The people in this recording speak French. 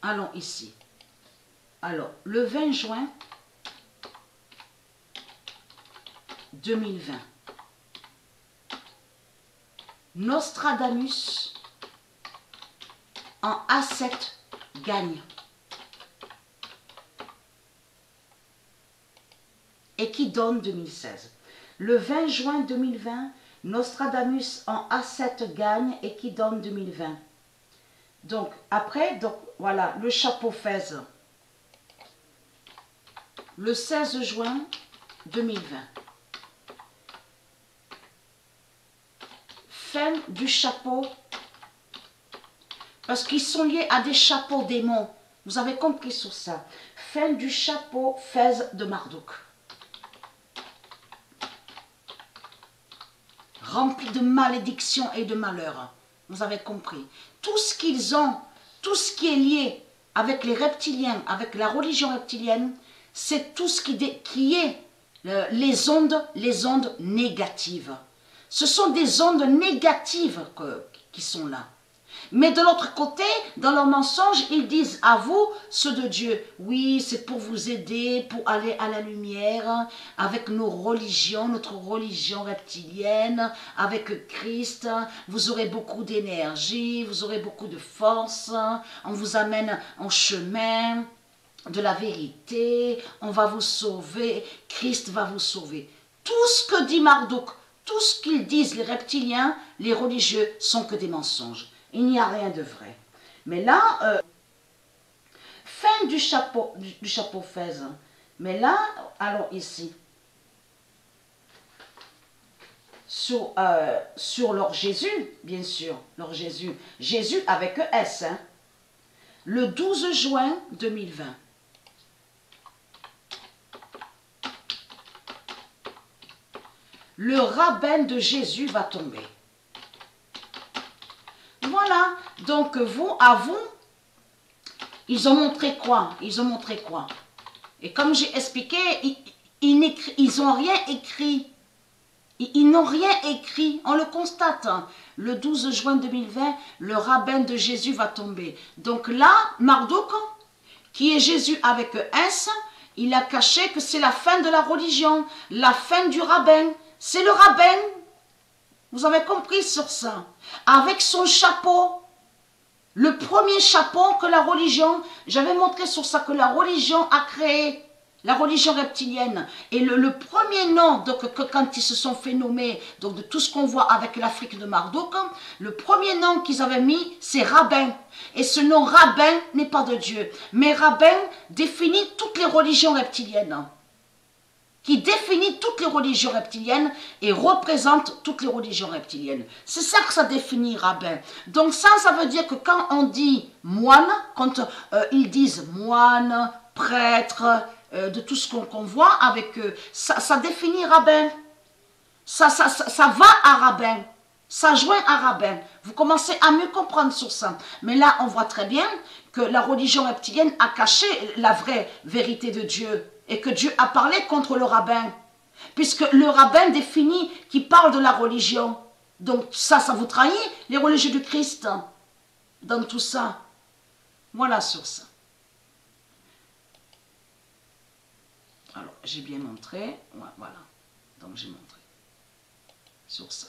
allons ici. Alors, le 20 juin 2020, Nostradamus en A7 gagne. Et qui donne 2016. Le 20 juin 2020, Nostradamus en A7 gagne et qui donne 2020. Donc, après, donc, voilà, le chapeau fez. Le 16 juin 2020. Fin du chapeau. Parce qu'ils sont liés à des chapeaux démons. Vous avez compris sur ça. Fin du chapeau fez de Marduk. Rempli de malédictions et de malheurs. Vous avez compris. Tout ce qu'ils ont, tout ce qui est lié avec les reptiliens, avec la religion reptilienne, c'est tout ce qui est les ondes négatives. Ce sont des ondes négatives qui sont là. Mais de l'autre côté, dans leurs mensonges, ils disent à vous, ceux de Dieu, oui, c'est pour vous aider, pour aller à la lumière, avec nos religions, notre religion reptilienne, avec Christ, vous aurez beaucoup d'énergie, vous aurez beaucoup de force, on vous amène en chemin de la vérité, on va vous sauver, Christ va vous sauver. Tout ce que dit Marduk, tout ce qu'ils disent les reptiliens, les religieux, sont que des mensonges. Il n'y a rien de vrai. Mais là, fin du chapeau fez. Mais là, allons ici. Sur leur Jésus, bien sûr. Leur Jésus. Jésus avec S. Hein. Le 12 juin 2020. Le rabbin de Jésus va tomber. Voilà, donc à vous, ils ont montré quoi? Ils ont montré quoi? Et comme j'ai expliqué, ils n'ont rien écrit. Ils n'ont rien écrit, on le constate. Hein. Le 12 juin 2020, le rabbin de Jésus va tomber. Donc là, Marduk, qui est Jésus avec S, il a caché que c'est la fin de la religion, la fin du rabbin. C'est le rabbin. Vous avez compris sur ça. Avec son chapeau, le premier chapeau que la religion, j'avais montré sur ça que la religion a créé, la religion reptilienne. Et le premier nom, donc, que quand ils se sont fait nommer, donc de tout ce qu'on voit avec l'Afrique de Marduk, le premier nom qu'ils avaient mis, c'est rabbin. Et ce nom rabbin n'est pas de Dieu. Mais rabbin définit toutes les religions reptiliennes. Qui définit toutes les religions reptiliennes et représente toutes les religions reptiliennes. C'est ça que ça définit rabbin. Donc ça veut dire que quand on dit moine, quand ils disent moine, prêtre, de tout ce qu'on voit avec eux, ça définit rabbin. Ça va à rabbin. Ça joint à rabbin. Vous commencez à mieux comprendre sur ça. Mais là, on voit très bien que la religion reptilienne a caché la vraie vérité de Dieu. Et que Dieu a parlé contre le rabbin. Puisque le rabbin définit qui parle de la religion. Donc ça vous trahit, les religieux du Christ. Dans tout ça. Voilà sur ça. Alors, j'ai bien montré. Voilà. Donc j'ai montré sur ça.